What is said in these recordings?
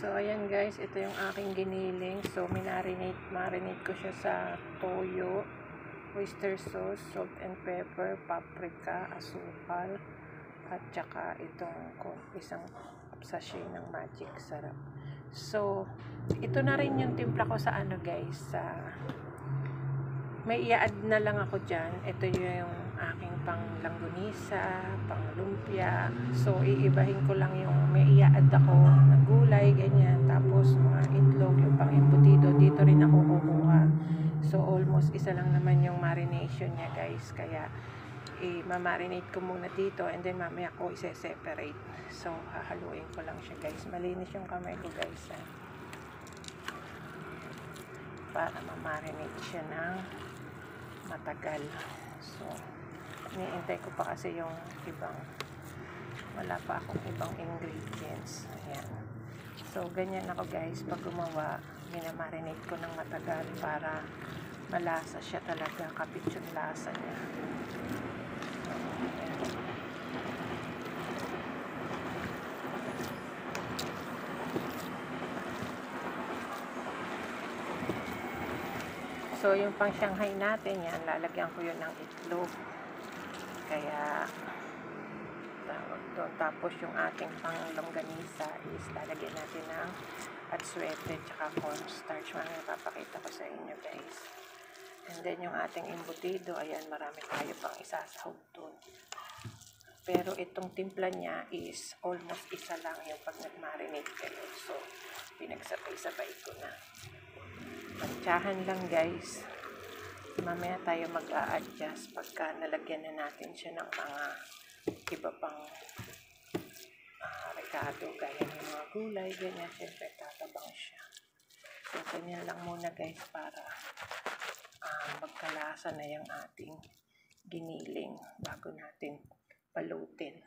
So, ayan guys, ito yung aking giniling. So, marinate ko siya sa toyo, oyster sauce, salt and pepper, paprika, asukal, at saka itong isang sachet ng magic sarap. So, ito na rin yung timpla ko sa ano guys, sa may i-add na lang ako dyan. Ito yung aking pang langgunisa, pang lumpia. So, iibahin ko lang yung may i-add ako na gulay, ganyan. Tapos, mga itlog, yung pang embutido. Dito rin ako kukuha. So, almost isa lang naman yung marination niya, guys. Kaya, i-marinate ko muna dito and then mamaya ko i-separate. So, hahaluin ko lang siya, guys. Malinis yung kamay ko, guys. Para ma-marinate siya ng matagal. So, iniintay ko pa kasi yung ibang, wala pa akong ibang ingredients. Ayan. So, ganyan ako guys, pag gumawa, minamarinate ko ng matagal para malasa siya talaga, kapit yung lasa niya. So, yung pang Shanghai natin, yan, lalagyan ko yun ng itlog. Kaya, doon. Tapos, yung ating pang longganisa is lalagyan natin ng atsuete, tsaka cornstarch. Mamaya papakita ko sa inyo, guys. And then, yung ating embutido, ayan, marami tayo pang isasahog doon. Pero, itong timpla niya is almost isa lang yung pag nag-marinate kayo. So, pinagsabay-sabay ko na. Pantsahan lang guys. Mamaya tayo mag-a-adjust pagka nalagyan na natin siya ng mga iba pang rekado, gaya ng mga gulay, ganyan. Siyempre tatabang siya. So, ganyan lang muna guys para magkalasa na yung ating giniling bago natin palutin.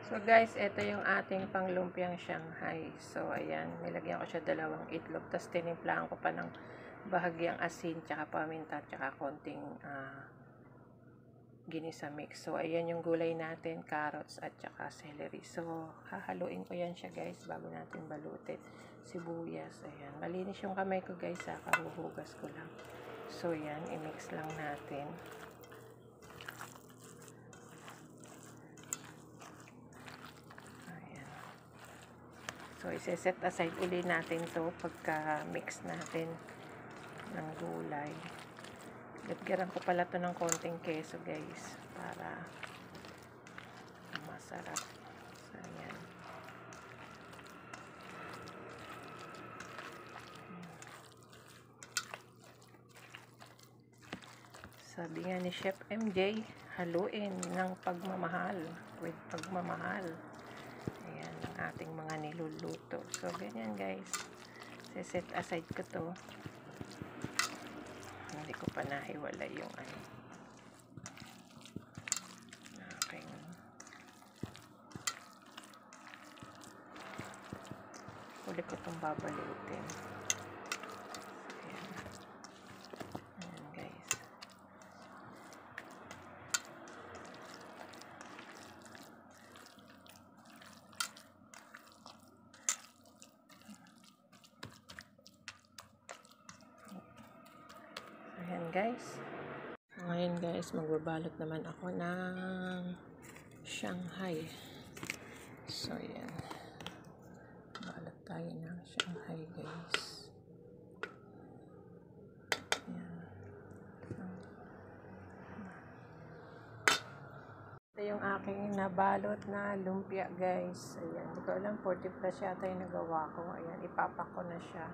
So guys, ito yung ating panglumpiang Shanghai. So ayan, nilagyan ko siya 2 itlog. Tapos tinimplahan ko pa ng bahagyang asin, tsaka paminta, tsaka konting ginisa mix. So ayan yung gulay natin, carrots at tsaka celery. So hahaluin ko yan siya guys bago natin balutin. Sibuyas, ayan. Malinis yung kamay ko guys, kahuhugas ko lang. So yan, i-mix lang natin. So, isi-set aside uli natin to pagka mix natin ng gulay. Lagyan ko pala to ng konting keso guys para masarap. So, ayan. Sabi nga ni Chef MJ, haluin ng pagmamahal with pagmamahal. Ayan ang ating mga niluluto. So, ganyan guys. Set aside ko to. Hindi ko pa nahiwalay yung ano. Okay. Huli ko itong babalutin. Ayan. Ayan guys. Ayan guys. Ngayon guys, magbabalot naman ako ng Shanghai. So ayan. Balot tayo ng Shanghai guys. Ayan. Ito yung aking nabalot na lumpia guys. Ayan. Hindi ko alam, 40 plus yata yung nagawa ko. Ayan, ipapak ko na siya.